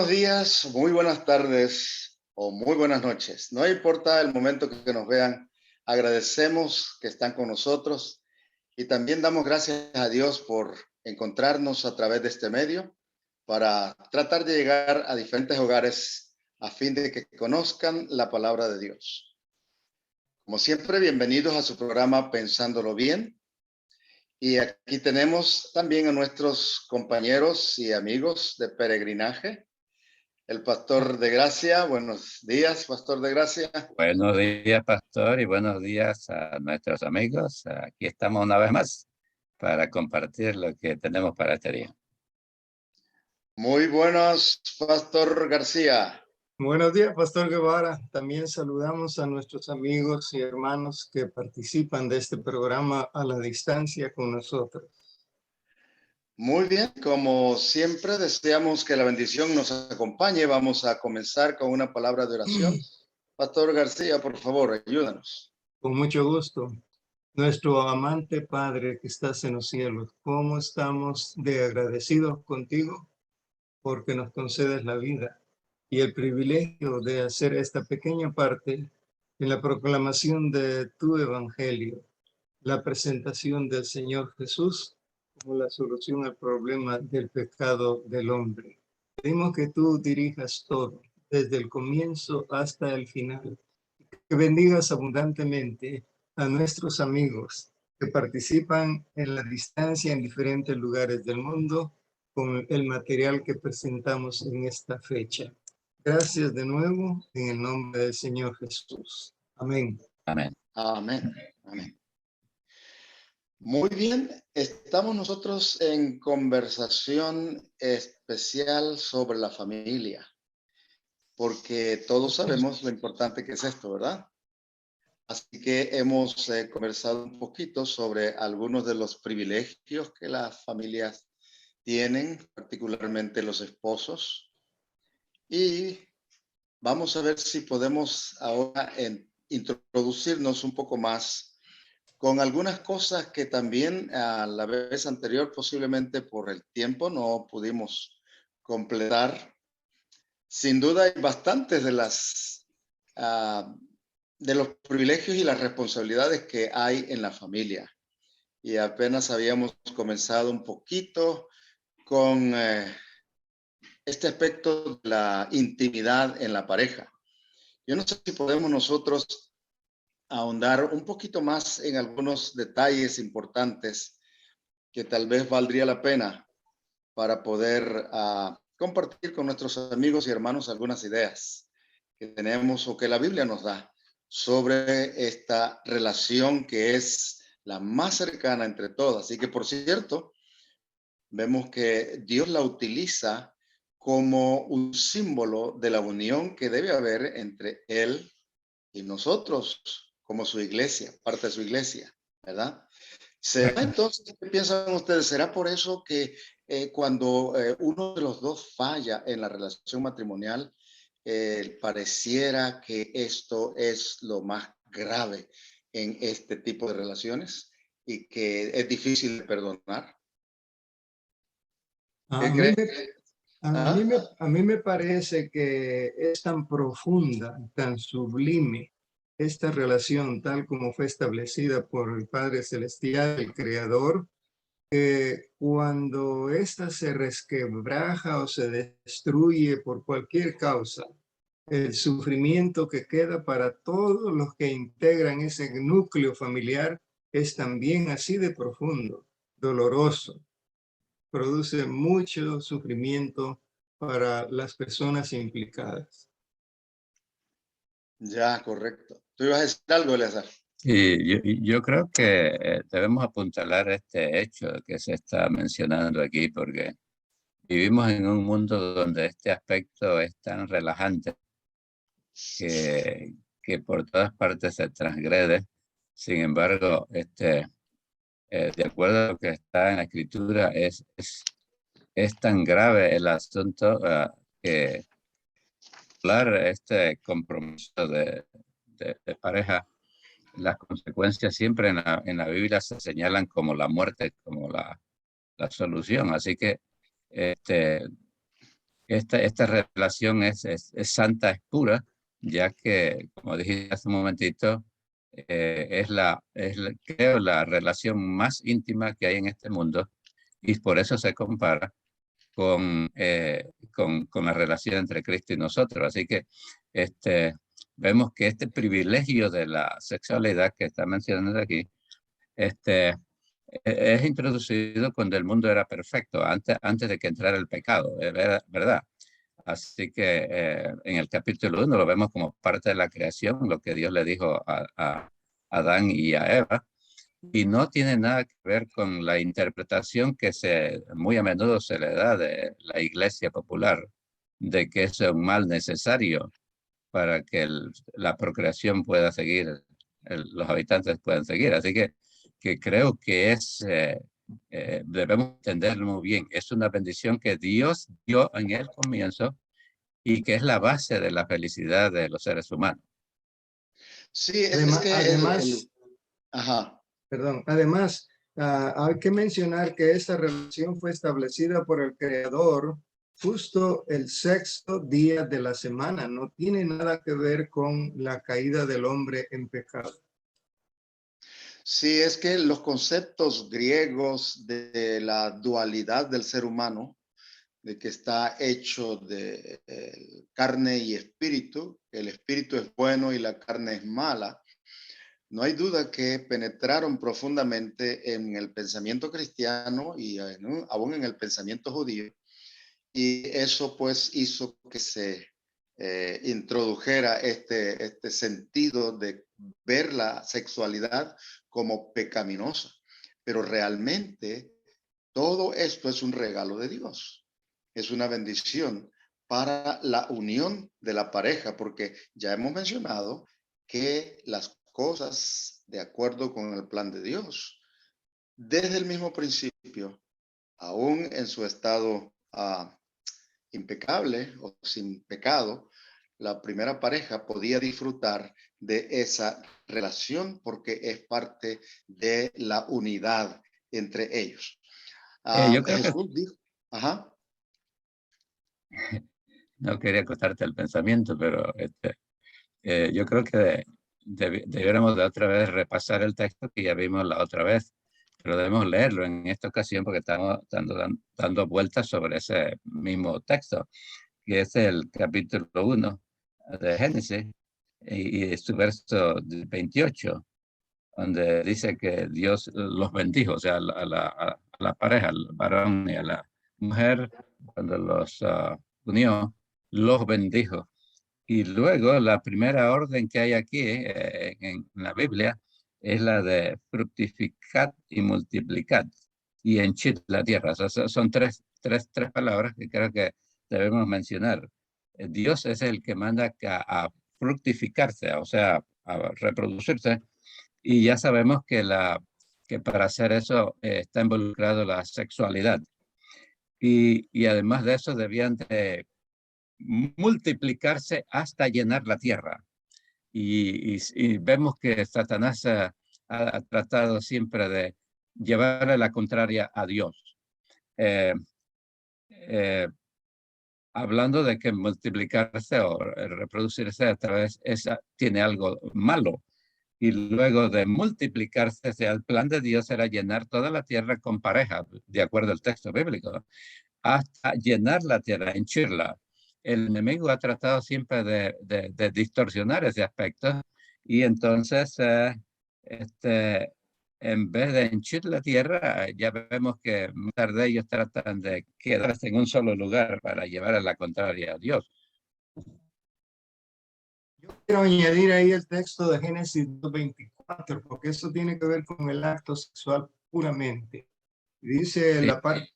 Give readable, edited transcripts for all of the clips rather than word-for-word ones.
buenos días, muy buenas tardes o muy buenas noches. No importa el momento que nos vean, agradecemos que están con nosotros y también damos gracias a Dios por encontrarnos a través de este medio para tratar de llegar a diferentes hogares a fin de que conozcan la palabra de Dios. Como siempre, bienvenidos a su programa Pensándolo Bien. Y aquí tenemos también a nuestros compañeros y amigos de peregrinaje. El pastor de Gracia, buenos días, pastor de Gracia. Buenos días, pastor, y buenos días a nuestros amigos. Aquí estamos una vez más para compartir lo que tenemos para este día. Muy buenos, pastor García. Buenos días, Pastor Guevara. También saludamos a nuestros amigos y hermanos que participan de este programa a la distancia con nosotros. Muy bien, como siempre deseamos que la bendición nos acompañe. Vamos a comenzar con una palabra de oración. Pastor García, por favor, ayúdanos. Con mucho gusto. Nuestro amante Padre que estás en los cielos, ¿cómo estamos de agradecidos contigo porque nos concedes la vida y el privilegio de hacer esta pequeña parte en la proclamación de tu evangelio, la presentación del Señor Jesús como la solución al problema del pecado del hombre. Pedimos que tú dirijas todo, desde el comienzo hasta el final, que bendigas abundantemente a nuestros amigos que participan en la distancia en diferentes lugares del mundo con el material que presentamos en esta fecha. Gracias de nuevo en el nombre del Señor Jesús. Amén. Amén. Amén. Amén. Muy bien, estamos nosotros en conversación especial sobre la familia, porque todos sabemos lo importante que es esto, ¿verdad? Así que hemos conversado un poquito sobre algunos de los privilegios que las familias tienen, particularmente los esposos. Y vamos a ver si podemos ahora introducirnos un poco más con algunas cosas que también a la vez anterior, posiblemente por el tiempo, no pudimos completar. Sin duda hay bastantes de los privilegios y las responsabilidades que hay en la familia. Y apenas habíamos comenzado un poquito con este aspecto de la intimidad en la pareja. Yo no sé si podemos nosotros ahondar un poquito más en algunos detalles importantes que tal vez valdría la pena para poder compartir con nuestros amigos y hermanos algunas ideas que tenemos o que la Biblia nos da sobre esta relación que es la más cercana entre todas. Así que, por cierto, vemos que Dios la utiliza como un símbolo de la unión que debe haber entre Él y nosotros, como su iglesia, parte de su iglesia, ¿verdad? ¿Será entonces, qué piensan ustedes? ¿Será por eso que cuando uno de los dos falla en la relación matrimonial, pareciera que esto es lo más grave en este tipo de relaciones y que es difícil de perdonar? ¿Qué creen? A mí me parece que es tan profunda, tan sublime esta relación tal como fue establecida por el Padre Celestial, el Creador, que cuando ésta se resquebraja o se destruye por cualquier causa, el sufrimiento que queda para todos los que integran ese núcleo familiar es también así de profundo, doloroso. Produce mucho sufrimiento para las personas implicadas. Ya, correcto. ¿Tú ibas a decir algo, Eleazar? Y yo creo que debemos apuntalar este hecho que se está mencionando aquí, porque vivimos en un mundo donde este aspecto es tan relajante que por todas partes se transgrede. Sin embargo, de acuerdo a lo que está en la Escritura, es tan grave el asunto que hablar este compromiso de pareja, las consecuencias siempre en la Biblia se señalan como la muerte, como la solución. Así que esta relación es santa, es pura, ya que, como dije hace un momentito, creo, la relación más íntima que hay en este mundo, y por eso se compara con la relación entre Cristo y nosotros. Así que vemos que este privilegio de la sexualidad que está mencionando aquí, es introducido cuando el mundo era perfecto, antes de que entrara el pecado, ¿verdad? Así que en el capítulo 1 lo vemos como parte de la creación, lo que Dios le dijo a Adán y a Eva, y no tiene nada que ver con la interpretación que muy a menudo se le da de la Iglesia popular, de que es un mal necesario para que la procreación pueda seguir, los habitantes puedan seguir. Así que creo que debemos entenderlo muy bien. Es una bendición que Dios dio en el comienzo y que es la base de la felicidad de los seres humanos. Sí, es Además, que además, ajá. perdón, además, hay que mencionar que esta relación fue establecida por el Creador justo el sexto día de la semana. No tiene nada que ver con la caída del hombre en pecado. Sí, es que los conceptos griegos de la dualidad del ser humano, de que está hecho de carne y espíritu, que el espíritu es bueno y la carne es mala, no hay duda que penetraron profundamente en el pensamiento cristiano y aún en el pensamiento judío. Y eso pues hizo que se introdujera este sentido de ver la sexualidad como pecaminosa. Pero realmente todo esto es un regalo de Dios. Es una bendición para la unión de la pareja, porque ya hemos mencionado que las cosas de acuerdo con el plan de Dios, desde el mismo principio, aún en su estado impecable o sin pecado, la primera pareja podía disfrutar de esa relación porque es parte de la unidad entre ellos. Yo creo que Jesús dijo, ajá. no quería cortarte el pensamiento, pero yo creo que debiéramos de otra vez repasar el texto que ya vimos la otra vez, pero debemos leerlo en esta ocasión porque estamos dando vueltas sobre ese mismo texto, que es el capítulo 1 de Génesis y su verso 28, donde dice que Dios los bendijo, o sea, a la pareja, al varón y a la mujer, cuando los unió, los bendijo. Y luego la primera orden que hay aquí en la Biblia es la de fructificad y multiplicad y henchid la tierra. O sea, son tres palabras que creo que debemos mencionar. Dios es el que manda a fructificarse, o sea, a reproducirse, y ya sabemos que para hacer eso está involucrado la sexualidad. Y además de eso debían de multiplicarse hasta llenar la tierra. Y vemos que Satanás ha tratado siempre de llevarle la contraria a Dios. Eh, eh, Hablando de que multiplicarse o reproducirse a través tiene algo malo. Y luego de multiplicarse, el plan de Dios era llenar toda la tierra con pareja, de acuerdo al texto bíblico, hasta llenar la tierra, henchirla. El enemigo ha tratado siempre de distorsionar ese aspecto y entonces, en vez de henchir la tierra, ya vemos que muchos de ellos tratan de quedarse en un solo lugar para llevar a la contraria a Dios. Yo quiero añadir ahí el texto de Génesis 2:24, porque eso tiene que ver con el acto sexual puramente. Dice Sí.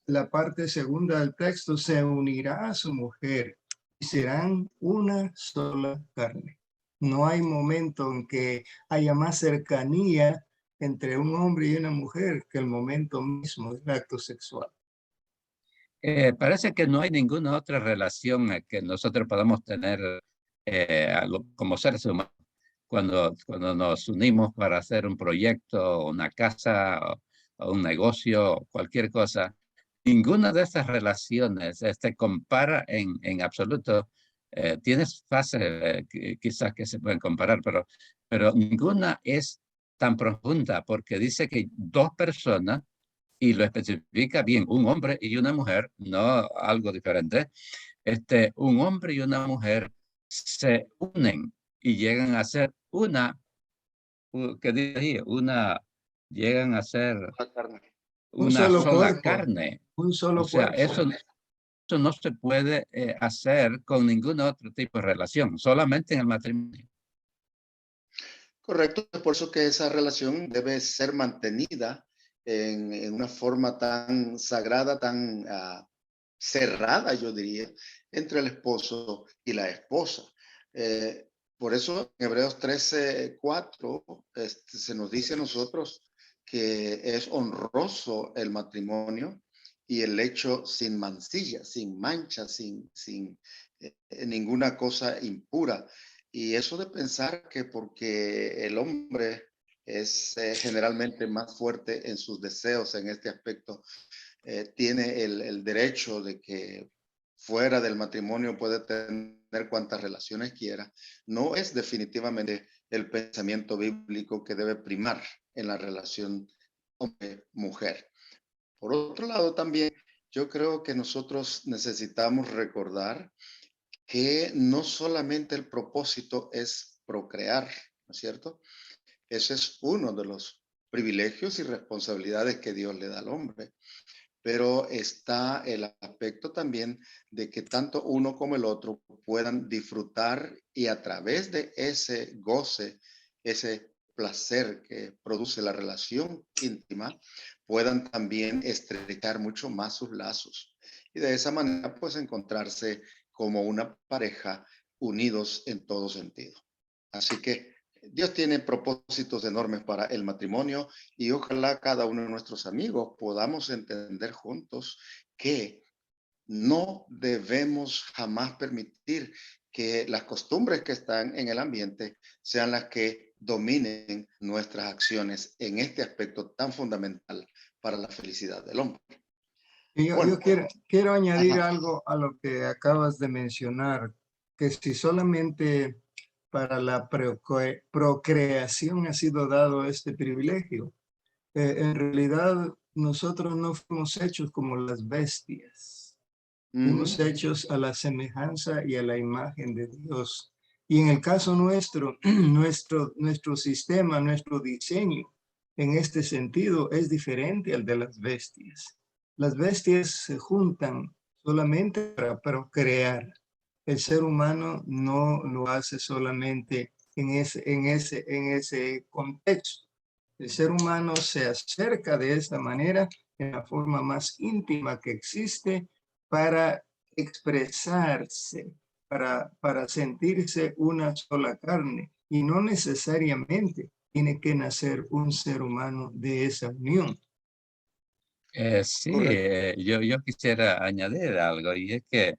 la parte segunda del texto, se unirá a su mujer y serán una sola carne. No hay momento en que haya más cercanía entre un hombre y una mujer que el momento mismo del acto sexual. Parece que no hay ninguna otra relación que nosotros podamos tener como seres humanos cuando nos unimos para hacer un proyecto, una casa o un negocio, cualquier cosa. ninguna de estas relaciones compara en absoluto. Tienes fases quizás que se pueden comparar, pero ninguna es tan profunda, porque dice que dos personas, y lo especifica bien, un hombre y una mujer, no algo diferente. Un hombre y una mujer se unen y llegan a ser ¿qué dice ahí? Llegan a ser La carne. Un una solo sola cuerpo, carne. un O solo sea, cuerpo. eso no se puede hacer con ningún otro tipo de relación, solamente en el matrimonio. Correcto, es por eso que esa relación debe ser mantenida en una forma tan sagrada, tan cerrada, yo diría, entre el esposo y la esposa. Eh, por eso en Hebreos 13:4 se nos dice a nosotros que es honroso el matrimonio y el hecho sin mancilla, sin mancha, sin ninguna cosa impura. Y eso de pensar que porque el hombre es generalmente más fuerte en sus deseos en este aspecto, tiene el derecho de que fuera del matrimonio puede tener cuantas relaciones quiera, no es definitivamente el pensamiento bíblico que debe primar en la relación hombre-mujer. Por otro lado, también yo creo que nosotros necesitamos recordar que no solamente el propósito es procrear, ¿no es cierto? Ese es uno de los privilegios y responsabilidades que Dios le da al hombre, pero está el aspecto también de que tanto uno como el otro puedan disfrutar y a través de ese goce, ese placer que produce la relación íntima, puedan también estrechar mucho más sus lazos y de esa manera pues encontrarse como una pareja unidos en todo sentido. Así que Dios tiene propósitos enormes para el matrimonio y ojalá cada uno de nuestros amigos podamos entender juntos que no debemos jamás permitir que las costumbres que están en el ambiente sean las que dominen nuestras acciones en este aspecto tan fundamental para la felicidad del hombre. Y yo Bueno, quiero añadir ajá. algo a lo que acabas de mencionar, que si solamente para la procreación ha sido dado este privilegio, en realidad nosotros no fuimos hechos como las bestias, fuimos hechos a la semejanza y a la imagen de Dios. Y en el caso nuestro, nuestro sistema, nuestro diseño en este sentido es diferente al de las bestias. Las bestias se juntan solamente para procrear. El ser humano no lo hace solamente en ese contexto. El ser humano se acerca de esta manera en la forma más íntima que existe para expresarse, para sentirse una sola carne. Y no necesariamente tiene que nacer un ser humano de esa unión. Sí, Correcto. yo quisiera añadir algo, y es que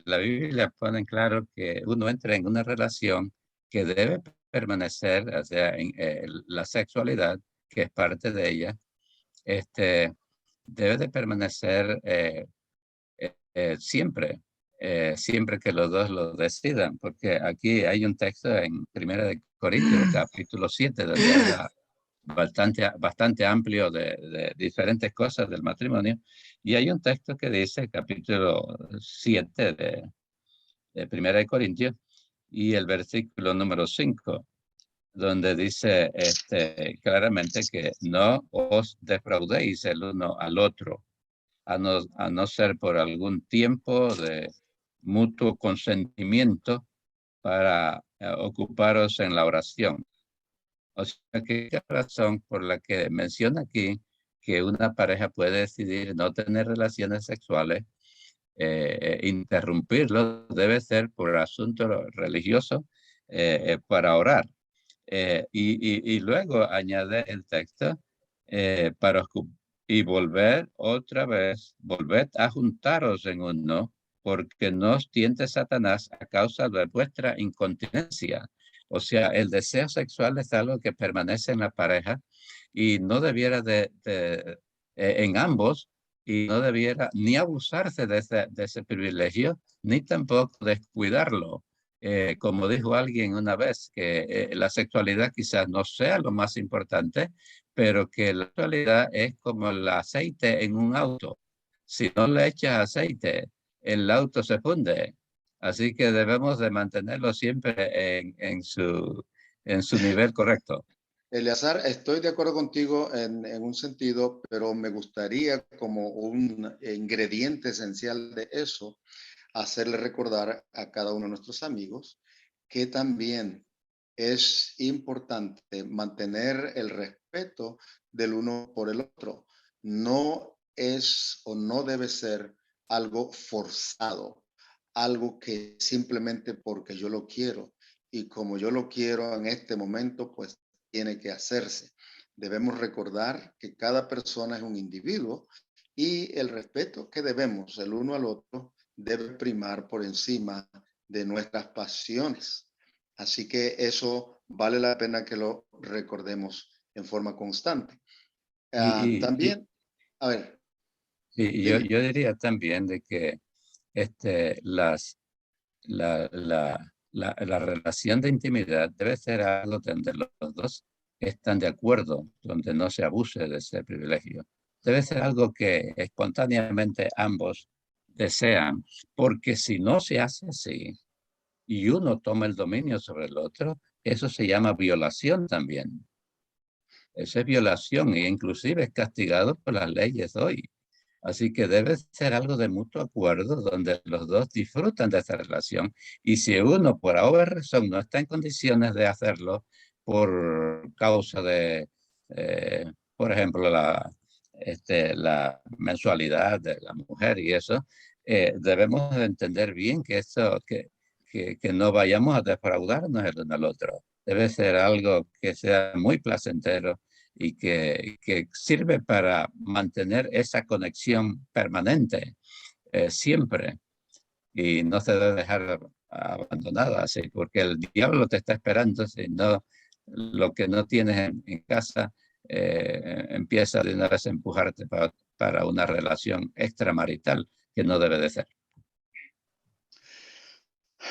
la Biblia pone en claro que uno entra en una relación que debe permanecer, o sea, la sexualidad, que es parte de ella, este, debe de permanecer siempre, siempre que los dos lo decidan, porque aquí hay un texto en Primera de Corintios, capítulo 7, donde habla bastante amplio de diferentes cosas del matrimonio, y hay un texto que dice, capítulo 7 de Primera de Corintios, y el versículo número 5, donde dice claramente que no os defraudéis el uno al otro, a no ser por algún tiempo de mutuo consentimiento para ocuparos en la oración. O sea, que es la razón por la que menciona aquí que una pareja puede decidir no tener relaciones sexuales, interrumpirlo, debe ser por asunto religioso, para orar. Y luego añade el texto, para y volver otra vez, volved a juntaros en uno, porque no os tiente Satanás a causa de vuestra incontinencia. O sea, el deseo sexual es algo que permanece en la pareja y no debiera en ambos y no debiera ni abusarse de ese privilegio, ni tampoco descuidarlo. Como dijo alguien una vez, que la sexualidad quizás no sea lo más importante, pero que la sexualidad es como el aceite en un auto. Si no le echas aceite, el auto se funde. Así que debemos de mantenerlo siempre en su nivel correcto. Eleazar, estoy de acuerdo contigo en un sentido, pero me gustaría como un ingrediente esencial de eso, hacerle recordar a cada uno de nuestros amigos que también es importante mantener el respeto del uno por el otro. No es o no debe ser algo forzado, algo que simplemente porque yo lo quiero y como yo lo quiero en este momento, pues tiene que hacerse. Debemos recordar que cada persona es un individuo y el respeto que debemos el uno al otro debe primar por encima de nuestras pasiones. Así que eso vale la pena que lo recordemos en forma constante. También, a ver, dime. Yo diría también de que este, la relación de intimidad debe ser algo donde los dos están de acuerdo, donde no se abuse de ese privilegio. Debe ser algo que espontáneamente ambos desean, porque si no se hace así y uno toma el dominio sobre el otro, eso se llama violación también. Eso es violación e inclusive es castigado por las leyes hoy. Así que debe ser algo de mutuo acuerdo donde los dos disfrutan de esa relación. Y si uno por alguna razón no está en condiciones de hacerlo por causa de, por ejemplo, la mensualidad de la mujer y eso, debemos de entender bien que no vayamos a defraudarnos el uno al otro. Debe ser algo que sea muy placentero y que sirve para mantener esa conexión permanente siempre y no se debe dejar abandonada así, porque el diablo te está esperando si no, lo que no tienes en casa empieza de una vez a empujarte para una relación extramarital que no debe de ser.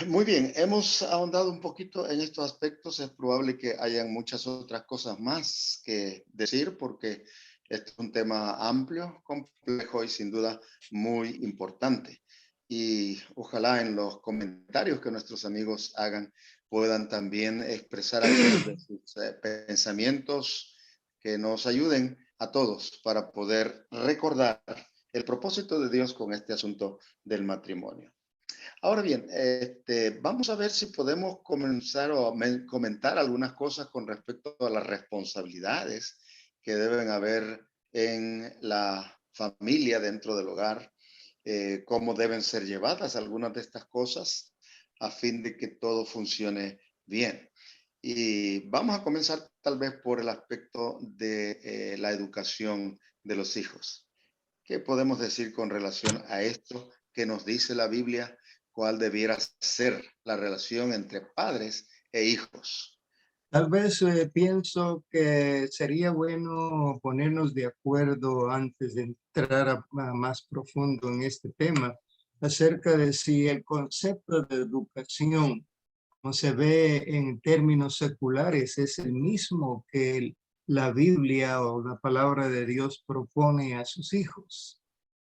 Muy bien, hemos ahondado un poquito en estos aspectos. Es probable que hayan muchas otras cosas más que decir porque este es un tema amplio, complejo y sin duda muy importante. Y ojalá en los comentarios que nuestros amigos hagan puedan también expresar algunos de sus pensamientos que nos ayuden a todos para poder recordar el propósito de Dios con este asunto del matrimonio. Ahora bien, vamos a ver si podemos comenzar o comentar algunas cosas con respecto a las responsabilidades que deben haber en la familia dentro del hogar, cómo deben ser llevadas algunas de estas cosas a fin de que todo funcione bien. Y vamos a comenzar tal vez por el aspecto de la educación de los hijos. ¿Qué podemos decir con relación a esto que nos dice la Biblia? ¿Cuál debiera ser la relación entre padres e hijos? Tal vez pienso que sería bueno ponernos de acuerdo antes de entrar a más profundo en este tema acerca de si el concepto de educación, como se ve en términos seculares, es el mismo que la Biblia o la palabra de Dios propone a sus hijos.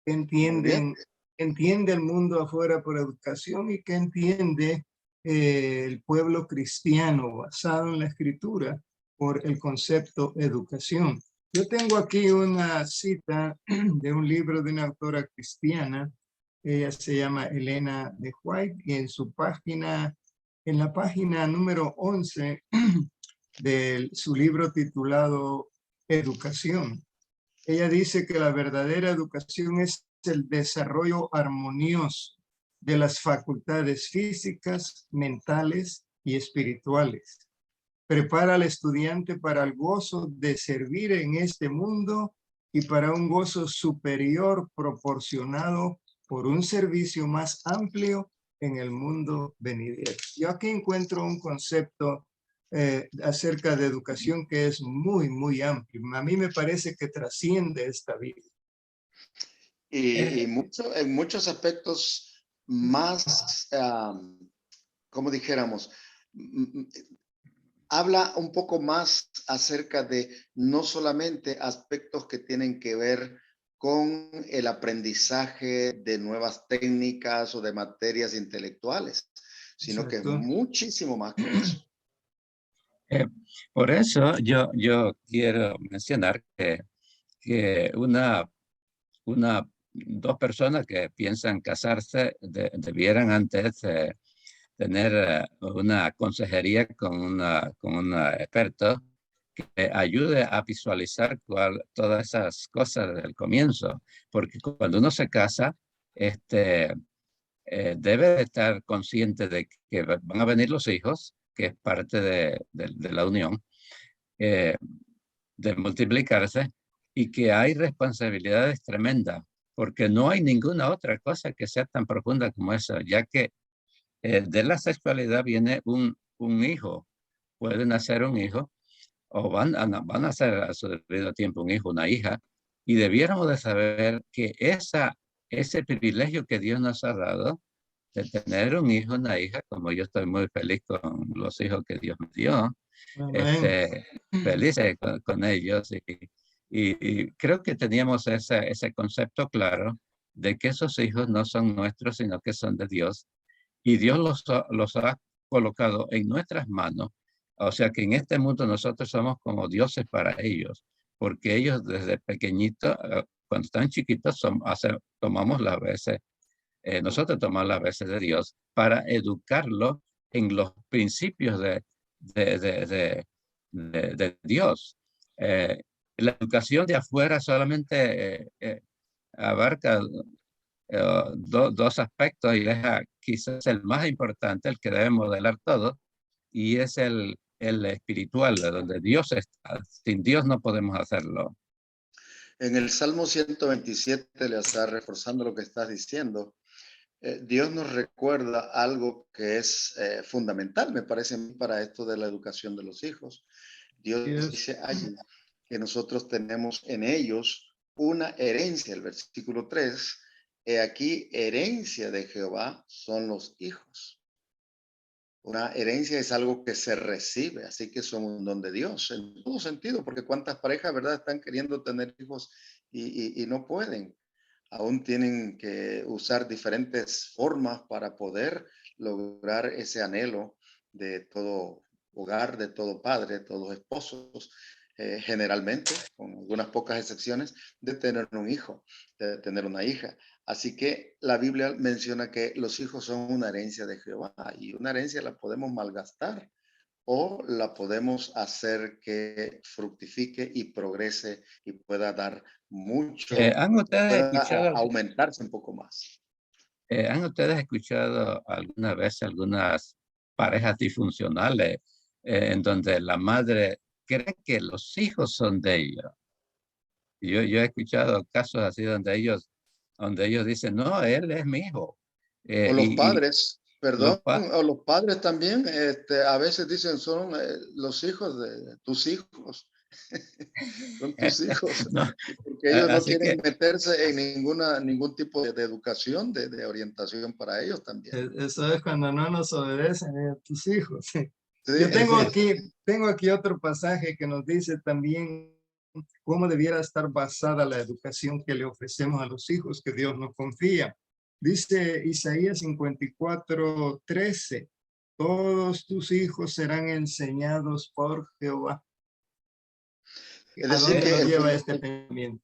¿Qué Muy bien. entiende el mundo afuera por educación y qué entiende el pueblo cristiano basado en la escritura por el concepto educación? Yo tengo aquí una cita de un libro de una autora cristiana. Ella se llama Elena de White y en la página número 11 de su libro titulado Educación, ella dice que la verdadera educación es el desarrollo armonioso de las facultades físicas, mentales y espirituales. Prepara al estudiante para el gozo de servir en este mundo y para un gozo superior proporcionado por un servicio más amplio en el mundo venidero. Yo aquí encuentro un concepto acerca de educación que es muy, muy amplio. A mí me parece que trasciende esta vida. Y, Eh, en muchos aspectos más, como dijéramos, mm, mm, habla un poco más acerca de no solamente aspectos que tienen que ver con el aprendizaje de nuevas técnicas o de materias intelectuales, sino que es Exacto. muchísimo más que eso. eh, por eso yo quiero mencionar que dos personas que piensan casarse debieran antes tener una consejería con un experto que ayude a visualizar todas esas cosas desde el comienzo, porque cuando uno se casa, este, debe estar consciente de que van a venir los hijos, que es parte de la unión, eh, de multiplicarse, y que hay responsabilidades tremendas, porque no hay ninguna otra cosa que sea tan profunda como eso, ya que de la sexualidad viene un hijo, puede nacer un hijo, o van a ser a su debido tiempo un hijo, una hija, y debiéramos de saber que ese privilegio que Dios nos ha dado, de tener un hijo, una hija, como yo estoy muy feliz con los hijos que Dios me dio, Amén. este, felices con ellos, y creo que teníamos ese concepto claro de que esos hijos no son nuestros, sino que son de Dios, y Dios los ha colocado en nuestras manos. O sea que en este mundo nosotros somos como dioses para ellos, porque ellos desde pequeñitos, cuando están chiquitos, tomamos las veces, nosotros tomamos las veces de Dios para educarlos en los principios de, de, de, de Dios. Eh, la educación de afuera solamente abarca dos aspectos y deja quizás el más importante, el que debe modelar todo, y es el espiritual, de donde Dios está. Sin Dios no podemos hacerlo. En el Salmo 127 le está reforzando lo que estás diciendo. Dios nos recuerda algo que es fundamental, me parece, para esto de la educación de los hijos. Dios Yes. dice allí que nosotros tenemos en ellos una herencia. El versículo 3, he aquí, herencia de Jehová son los hijos. Una herencia es algo que se recibe, así que son un don de Dios en todo sentido, porque cuántas parejas, ¿verdad?, están queriendo tener hijos y no pueden. Aún tienen que usar diferentes formas para poder lograr ese anhelo de todo hogar, de todo padre, de todos esposos, generalmente, con algunas pocas excepciones, de tener un hijo, de tener una hija. Así que la Biblia menciona que los hijos son una herencia de Jehová y una herencia la podemos malgastar o la podemos hacer que fructifique y progrese y pueda dar mucho, ¿Han ustedes pueda escuchado, aumentarse un poco más. ¿Han ustedes escuchado alguna vez algunas parejas disfuncionales en donde la madre cree que los hijos son de ella? Yo he escuchado casos así donde ellos dicen, no, él es mi hijo. O los Y padres, los perdón, pa- o los padres también, a veces dicen son los hijos de tus hijos, son tus hijos, no, porque ellos no así quieren que meterse en ningún tipo de educación, de orientación para ellos también. Eso es cuando no nos obedecen tus hijos. Sí, Yo tengo aquí otro pasaje que nos dice también cómo debiera estar basada la educación que le ofrecemos a los hijos que Dios nos confía. Dice Isaías 54:13, todos tus hijos serán enseñados por Jehová. es ¿A decir, dónde que nos lleva este pensamiento?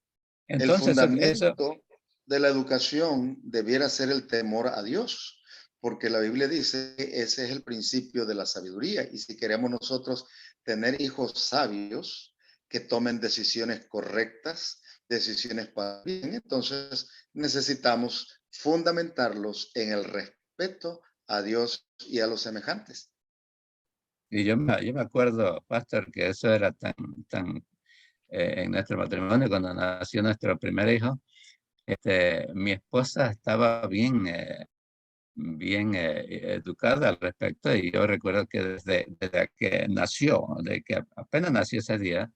el entonces eso, fundamento de la educación debiera ser el temor a Dios, porque la Biblia dice que ese es el principio de la sabiduría. Y si queremos nosotros tener hijos sabios que tomen decisiones correctas, decisiones para bien, entonces necesitamos fundamentarlos en el respeto a Dios y a los semejantes. y yo me acuerdo, pastor, que eso era tan en nuestro matrimonio, cuando nació nuestro primer hijo, mi esposa estaba bien educada al respecto, y yo recuerdo que desde que nació, de que apenas nació ese día,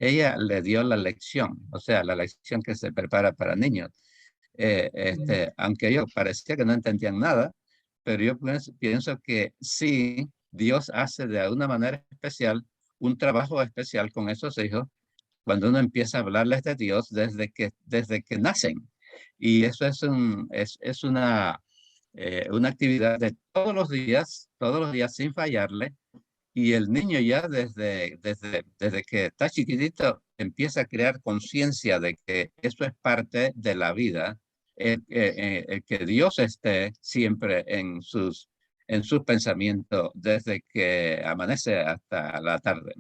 ella le dio la lección, o sea, la lección que se prepara para niños. aunque ellos parecía que no entendían nada, pero yo pienso que sí, Dios hace de alguna manera especial un trabajo especial con esos hijos cuando uno empieza a hablarles de Dios desde que nacen. Y eso es una actividad de todos los días sin fallarle. Y el niño ya desde que está chiquitito empieza a crear conciencia de que eso es parte de la vida, el que Dios esté siempre en sus pensamientos desde que amanece hasta la tarde,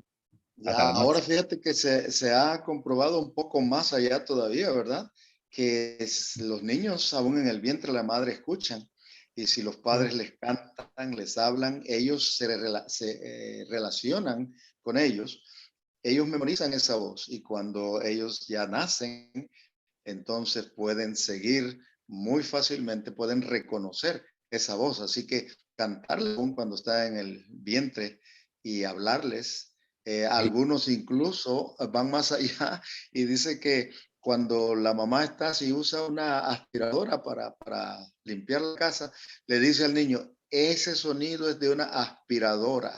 hasta Ya, la ahora noche. fíjate que se ha comprobado un poco más allá todavía, ¿verdad? Que los niños aún en el vientre de la madre escuchan y si los padres les cantan, les hablan, ellos se relacionan con ellos memorizan esa voz y cuando ellos ya nacen, entonces pueden seguir muy fácilmente, pueden reconocer esa voz. Así que cantarle aún cuando está en el vientre y hablarles. Y, Algunos incluso van más allá y dice que cuando la mamá está, si usa una aspiradora para limpiar la casa, le dice al niño, ese sonido es de una aspiradora.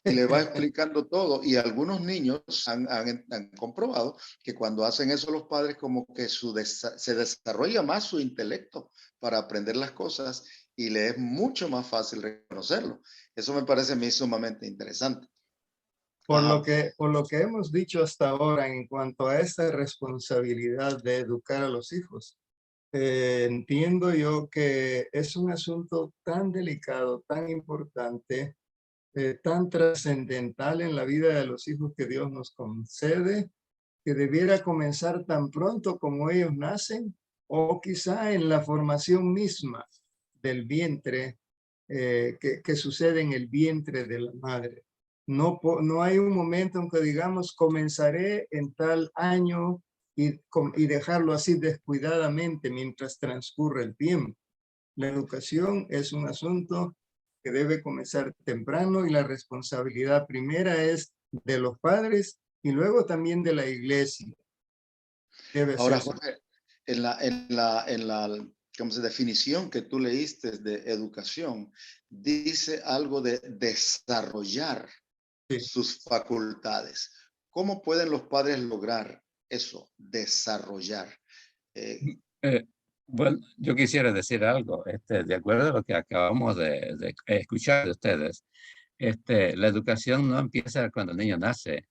Y le va explicando todo. Y algunos niños han comprobado que cuando hacen eso los padres, como que se desarrolla más su intelecto para aprender las cosas y le es mucho más fácil reconocerlo. Eso me parece a mí sumamente interesante. Ajá. Por lo que hemos dicho hasta ahora en cuanto a esta responsabilidad de educar a los hijos, entiendo yo que es un asunto tan delicado, tan importante, tan trascendental en la vida de los hijos que Dios nos concede, que debiera comenzar tan pronto como ellos nacen o quizá en la formación misma del vientre, que sucede en el vientre de la madre. No hay un momento en que digamos comenzaré en tal año y dejarlo así descuidadamente mientras transcurre el tiempo. La educación es un asunto que debe comenzar temprano y la responsabilidad primera es de los padres y luego también de la iglesia. Debe Ahora, hacerse. Jorge, en la digamos, definición que tú leíste de educación, dice algo de desarrollar Sí. sus facultades. ¿Cómo pueden los padres lograr eso, desarrollar? Eh, eh, bueno, yo quisiera decir algo, de acuerdo a lo que acabamos de escuchar de ustedes. La educación no empieza cuando el niño nace.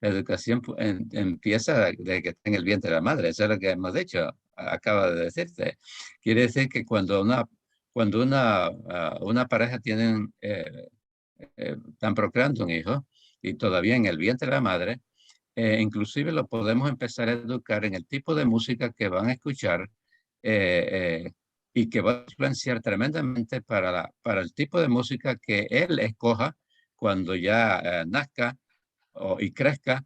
La educación empieza de que está en el vientre de la madre. Eso es lo que hemos dicho, acaba de decirte. Quiere decir que cuando una pareja están procreando un hijo y todavía en el vientre de la madre, inclusive lo podemos empezar a educar en el tipo de música que van a escuchar, y que va a influenciar tremendamente para el tipo de música que él escoja cuando ya nazca y crezca,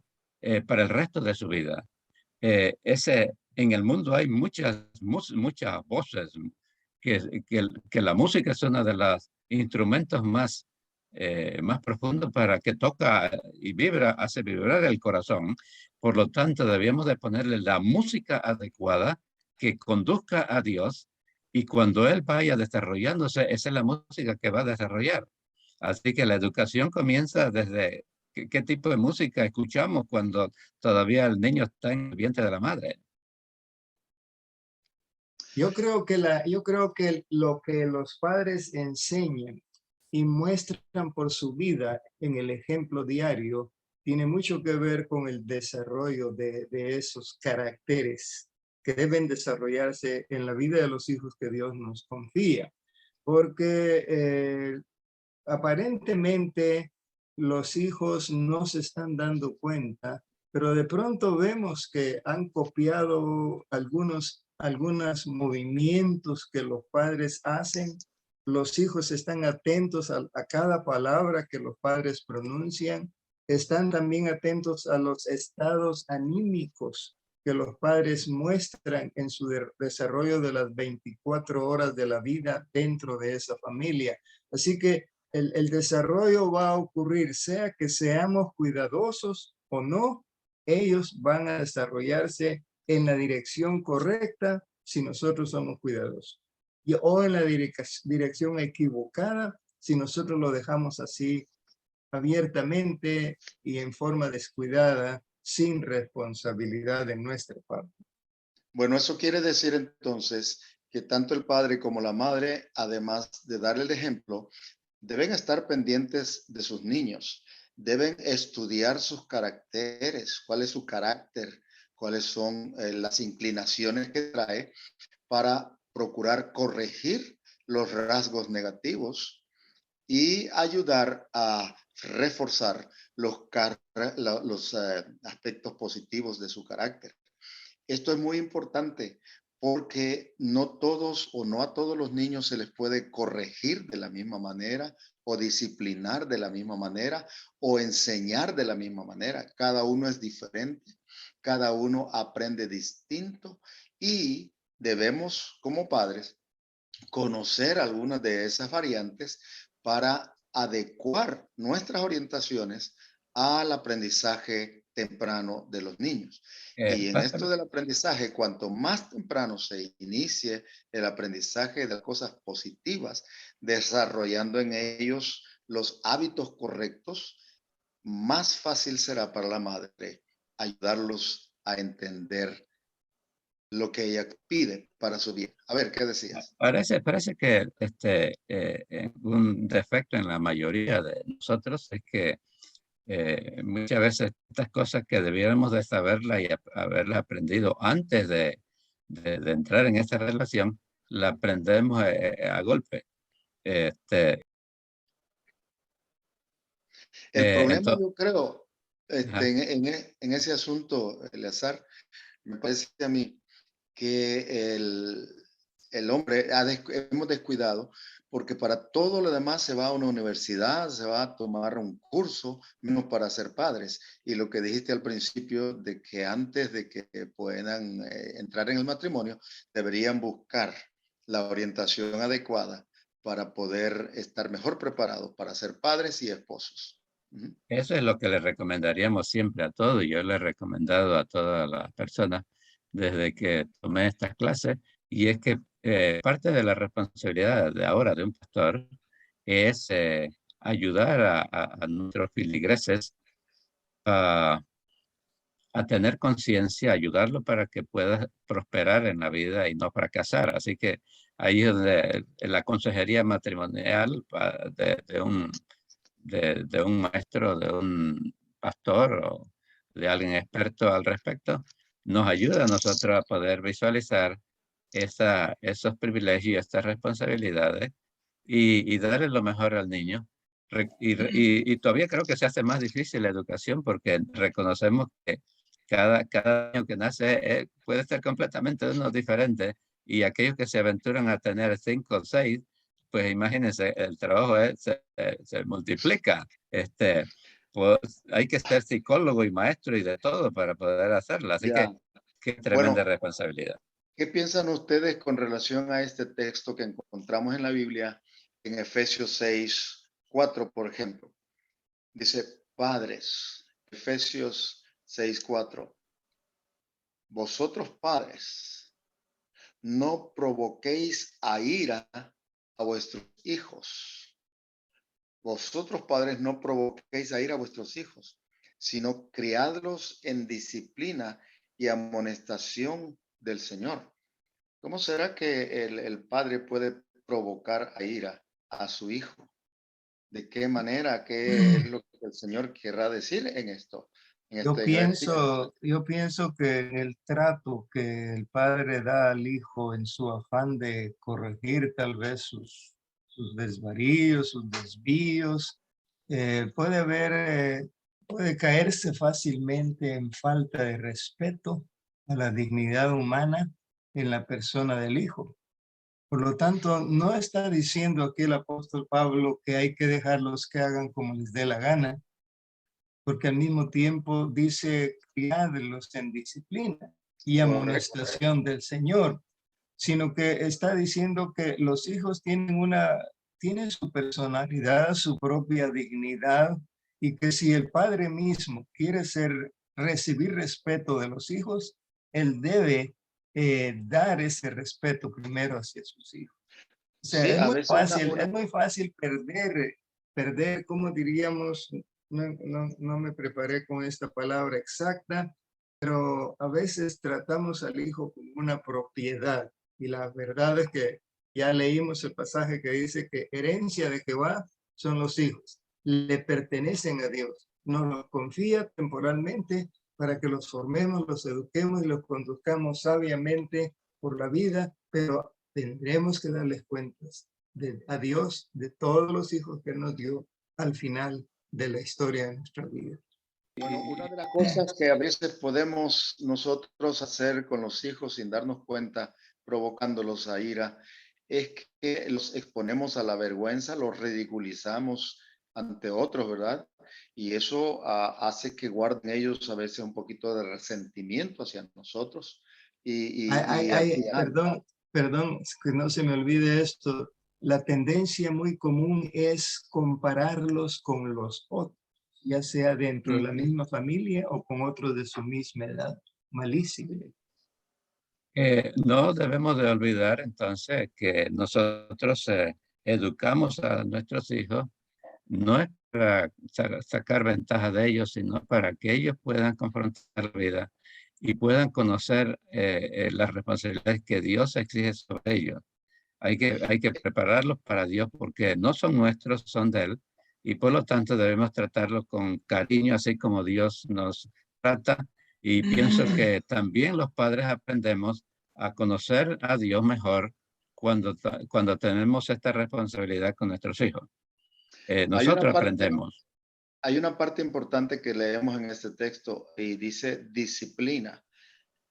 para el resto de su vida. En el mundo hay muchas voces, que la música es uno de los instrumentos más profundos para que toca y hace vibrar el corazón. Por lo tanto, debíamos de ponerle la música adecuada que conduzca a Dios, y cuando Él vaya desarrollándose, esa es la música que va a desarrollar. Así que la educación comienza desde qué tipo de música escuchamos cuando todavía el niño está en el vientre de la madre. Yo creo que lo que los padres enseñan y muestran por su vida en el ejemplo diario tiene mucho que ver con el desarrollo de esos caracteres que deben desarrollarse en la vida de los hijos que Dios nos confía. Porque aparentemente los hijos no se están dando cuenta, pero de pronto vemos que han copiado algunos movimientos que los padres hacen. Los hijos están atentos a cada palabra que los padres pronuncian. Están también atentos a los estados anímicos que los padres muestran en su desarrollo de las 24 horas de la vida dentro de esa familia. Así que el desarrollo va a ocurrir, sea que seamos cuidadosos o no, ellos van a desarrollarse en la dirección correcta si nosotros somos cuidadosos. O en la dirección equivocada si nosotros lo dejamos así abiertamente y en forma descuidada, sin responsabilidad de nuestra parte. Bueno, eso quiere decir entonces que tanto el padre como la madre, además de dar el ejemplo, deben estar pendientes de sus niños, deben estudiar sus caracteres, cuál es su carácter, cuáles son las inclinaciones que trae para procurar corregir los rasgos negativos y ayudar a reforzar los aspectos positivos de su carácter. Esto es muy importante porque no todos o no a todos los niños se les puede corregir de la misma manera o disciplinar de la misma manera o enseñar de la misma manera. Cada uno es diferente, cada uno aprende distinto y debemos como padres conocer algunas de esas variantes para adecuar nuestras orientaciones al aprendizaje temprano de los niños. Y en esto Pastor, del aprendizaje, cuanto más temprano se inicie el aprendizaje de las cosas positivas, desarrollando en ellos los hábitos correctos, más fácil será para la madre ayudarlos a entender lo que ella pide para su bien. A ver, ¿qué decías? parece que un defecto en la mayoría de nosotros es que muchas veces estas cosas que debiéramos de saberlas y haberlas aprendido antes de entrar en esta relación, la aprendemos a golpe. Este, El problema, entonces, yo creo, en ese asunto, Eleazar, me parece a mí que el hombre hemos descuidado porque para todo lo demás se va a una universidad, se va a tomar un curso, menos para ser padres. Y lo que dijiste al principio de que antes de que puedan entrar en el matrimonio, deberían buscar la orientación adecuada para poder estar mejor preparados para ser padres y esposos. Ujú. eso es lo que le recomendaríamos siempre a todos. Yo le he recomendado a todas las personas desde que tomé estas clases, y es que parte de la responsabilidad de ahora de un pastor es ayudar a nuestros filigreses a, a tener conciencia, ayudarlo para que pueda prosperar en la vida y no fracasar. Así que ahí es donde la consejería matrimonial de un maestro, de un pastor o de alguien experto al respecto, nos ayuda a nosotros a poder visualizar esos privilegios, estas responsabilidades y darle lo mejor al niño. Y todavía creo que se hace más difícil la educación porque reconocemos que cada niño que nace puede ser completamente uno diferente, y aquellos que se aventuran a tener 5 o 6, pues imagínense, el trabajo se multiplica. Pues hay que ser psicólogo y maestro y de todo para poder hacerlo. Así que Ya. qué tremenda Bueno, responsabilidad. ¿qué piensan ustedes con relación a este texto que encontramos en la Biblia, en Efesios 6:4, por ejemplo? Dice, padres, Efesios 6:4, vosotros padres, no provoquéis a ira a vuestros hijos. Vosotros padres, no provoquéis a ira a vuestros hijos, sino criadlos en disciplina y amonestación del Señor. ¿Cómo será que el padre puede provocar a ira a su hijo? ¿De qué manera? ¿Qué es lo que el Señor querrá decir en esto? Yo En el versículo. pienso que en el trato que el padre da al hijo en su afán de corregir tal vez sus desvaríos, sus desvíos, puede puede caerse fácilmente en falta de respeto a la dignidad humana en la persona del hijo. Por lo tanto, no está diciendo aquí el apóstol Pablo que hay que dejarlos que hagan como les dé la gana, porque al mismo tiempo dice criadlos en disciplina y Correcto. amonestación del Señor, sino que está diciendo que los hijos tienen su personalidad, su propia dignidad, y que si el padre mismo quiere recibir respeto de los hijos, él debe dar ese respeto primero hacia sus hijos. O sea, Sí, a veces es muy fácil perder, ¿cómo diríamos? No me preparé con esta palabra exacta, pero a veces tratamos al hijo como una propiedad. Y la verdad es que ya leímos el pasaje que dice que herencia de Jehová son los hijos. Le pertenecen a Dios. Nos los confía temporalmente para que los formemos, los eduquemos y los conduzcamos sabiamente por la vida, pero tendremos que darles cuentas a Dios de todos los hijos que nos dio al final de la historia de nuestra vida. Bueno, una de las cosas que a veces podemos nosotros hacer con los hijos sin darnos cuenta, provocándolos a ira, es que los exponemos a la vergüenza, los ridiculizamos ante otros, ¿verdad? Y eso hace que guarden ellos a veces un poquito de resentimiento hacia nosotros. Perdón, que no se me olvide esto. La tendencia muy común es compararlos con los otros, ya sea dentro de la misma familia o con otros de su misma edad. Malísimo. No debemos de olvidar entonces que nosotros educamos a nuestros hijos no es para sacar ventaja de ellos, sino para que ellos puedan confrontar la vida y puedan conocer las responsabilidades que Dios exige sobre ellos. Hay que prepararlos para Dios porque no son nuestros, son de Él. Y por lo tanto debemos tratarlos con cariño, así como Dios nos trata. Y pienso que también los padres aprendemos a conocer a Dios mejor cuando tenemos esta responsabilidad con nuestros hijos. Hay una Nosotros parte, aprendemos. hay una parte importante que leemos en este texto y dice disciplina,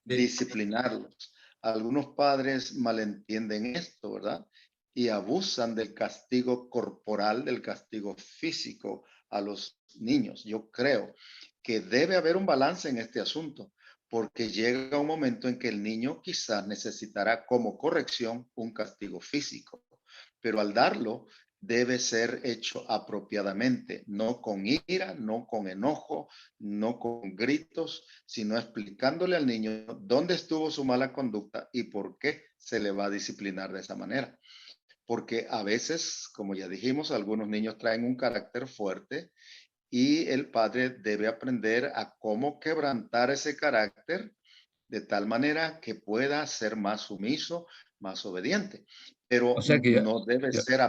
disciplinarlos. Algunos padres malentienden esto, ¿verdad? Y abusan del castigo corporal, del castigo físico a los niños. Yo creo que debe haber un balance en este asunto, porque llega un momento en que el niño quizás necesitará como corrección un castigo físico, pero al darlo debe ser hecho apropiadamente, no con ira, no con enojo, no con gritos, sino explicándole al niño dónde estuvo su mala conducta y por qué se le va a disciplinar de esa manera. Porque a veces, como ya dijimos, algunos niños traen un carácter fuerte y el padre debe aprender a cómo quebrantar ese carácter de tal manera que pueda ser más sumiso, más obediente. Pero O sea que no debe ser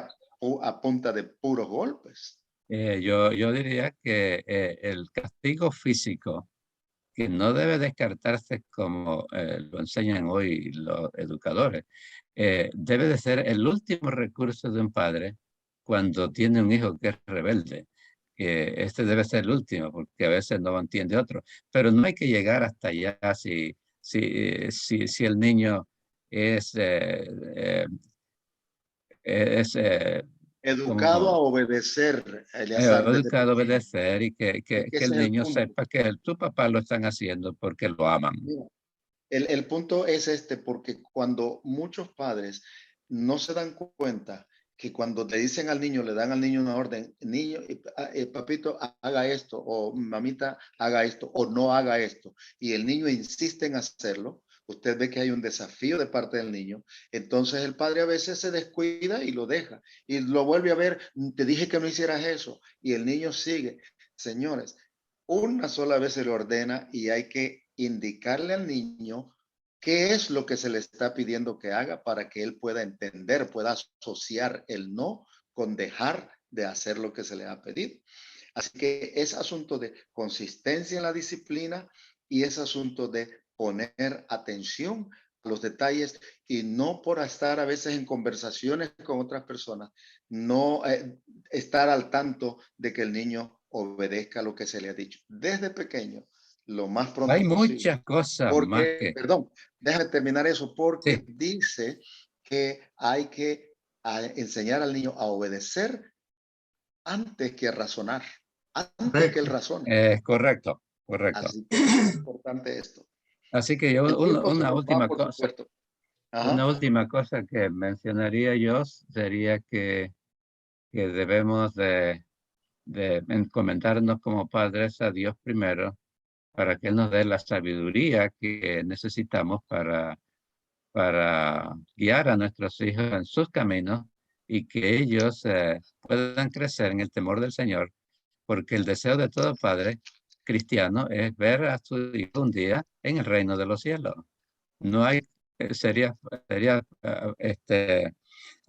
a punta de puros golpes. yo diría que el castigo físico, que no debe descartarse como lo enseñan hoy los educadores, debe de ser el último recurso de un padre cuando tiene un hijo que es rebelde. Este debe ser el último, porque a veces no entiende otro. Pero no hay que llegar hasta allá si el niño es, es Educado a como obedecer, Eleazar, desde educado a pequeño. obedecer y Es que que el ese es el niño punto. sepa que tu papá lo están haciendo porque lo aman. Mira, el punto es este, porque cuando muchos padres no se dan cuenta que cuando le dicen al niño, le dan al niño una orden, niño, papito, haga esto, o mamita, haga esto, o no haga esto, y el niño insiste en hacerlo, usted ve que hay un desafío de parte del niño, entonces el padre a veces se descuida y lo deja, y lo vuelve a ver, te dije que no hicieras eso, y el niño sigue. Señores, una sola vez se le ordena y hay que indicarle al niño qué es lo que se le está pidiendo que haga para que él pueda entender, pueda asociar el no con dejar de hacer lo que se le ha pedido. Así que es asunto de consistencia en la disciplina y es asunto de poner atención a los detalles y no por estar a veces en conversaciones con otras personas, no estar al tanto de que el niño obedezca lo que se le ha dicho desde pequeño, lo más Hay pronto posible. muchas cosas más Porque, que... perdón, déjame terminar eso, porque Sí, dice que hay que enseñar al niño a obedecer antes que razonar, antes que él Correcto. razone. es correcto, correcto. Así que es importante esto. Así que yo, El tiempo se una nos va, última por cosa, supuesto. una Ajá. última cosa que mencionaría yo sería que debemos de encomendarnos como padres a Dios primero para que Él nos dé la sabiduría que necesitamos para para guiar a nuestros hijos en sus caminos y que ellos puedan crecer en el temor del Señor, porque el deseo de todo padre cristiano es ver a su hijo un día en el reino de los cielos. No hay, sería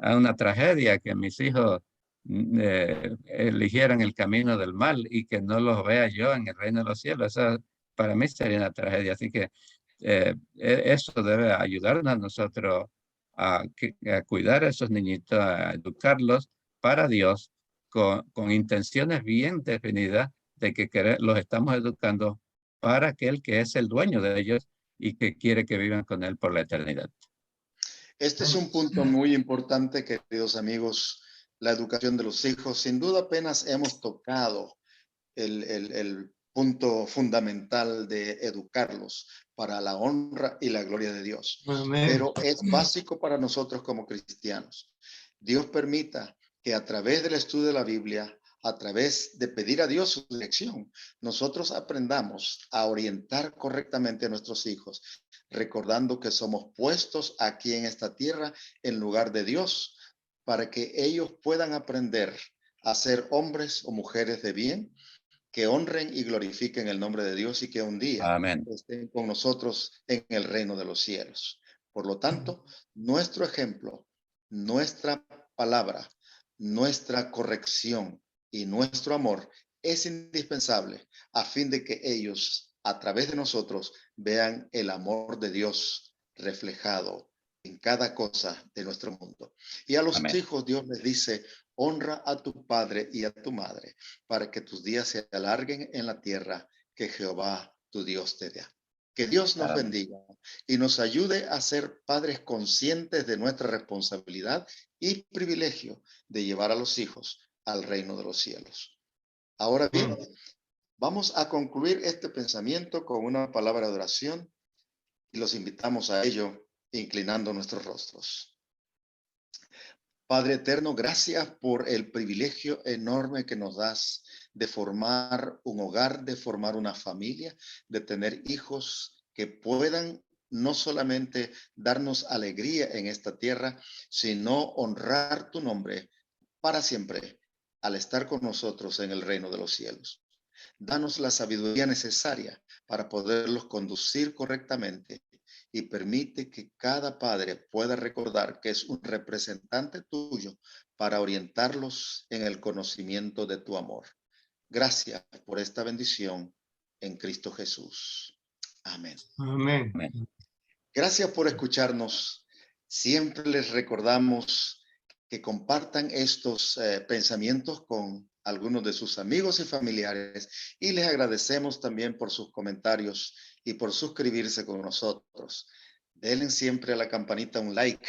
una tragedia que mis hijos eligieran el camino del mal y que no los vea yo en el reino de los cielos. Eso para mí sería una tragedia. Así que eso debe ayudarnos a nosotros a cuidar a esos niñitos, a educarlos para Dios con intenciones bien definidas de que los estamos educando para aquel que es el dueño de ellos y que quiere que vivan con él por la eternidad. Este es un punto muy importante, queridos amigos, la educación de los hijos. Sin duda apenas hemos tocado el punto fundamental de educarlos para la honra y la gloria de Dios. Amén. Pero es básico para nosotros como cristianos. Dios permita que a través del estudio de la Biblia, a través de pedir a Dios su dirección, nosotros aprendamos a orientar correctamente a nuestros hijos, recordando que somos puestos aquí en esta tierra en lugar de Dios, para que ellos puedan aprender a ser hombres o mujeres de bien, que honren y glorifiquen el nombre de Dios y que un día Amén. estén con nosotros en el reino de los cielos. Por lo tanto, nuestro ejemplo, nuestra palabra, nuestra corrección y nuestro amor es indispensable a fin de que ellos, a través de nosotros, vean el amor de Dios reflejado en cada cosa de nuestro mundo. Y a los Amén. hijos Dios les dice: honra a tu padre y a tu madre, para que tus días se alarguen en la tierra que Jehová tu Dios te da. Que Dios nos Amén. bendiga y nos ayude a ser padres conscientes de nuestra responsabilidad y privilegio de llevar a los hijos al reino de los cielos. Ahora bien, vamos a concluir este pensamiento con una palabra de oración y los invitamos a ello inclinando nuestros rostros. Padre eterno, gracias por el privilegio enorme que nos das de formar un hogar, de formar una familia, de tener hijos que puedan no solamente darnos alegría en esta tierra, sino honrar tu nombre para siempre al estar con nosotros en el reino de los cielos. Danos la sabiduría necesaria para poderlos conducir correctamente y permite que cada padre pueda recordar que es un representante tuyo para orientarlos en el conocimiento de tu amor. Gracias por esta bendición en Cristo Jesús. Amén. Amén. Amén. Gracias por escucharnos. Siempre les recordamos que compartan estos pensamientos con algunos de sus amigos y familiares y les agradecemos también por sus comentarios y por suscribirse con nosotros. Denle siempre a la campanita un like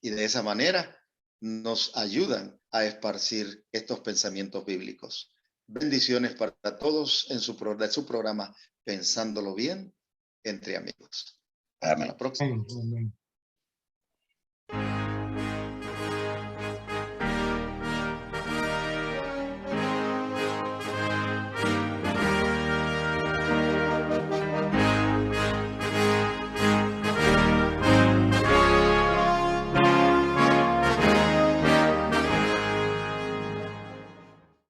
y de esa manera nos ayudan a esparcir estos pensamientos bíblicos. Bendiciones para todos en su programa Pensándolo Bien entre amigos. Hasta Amén. la próxima. Amén.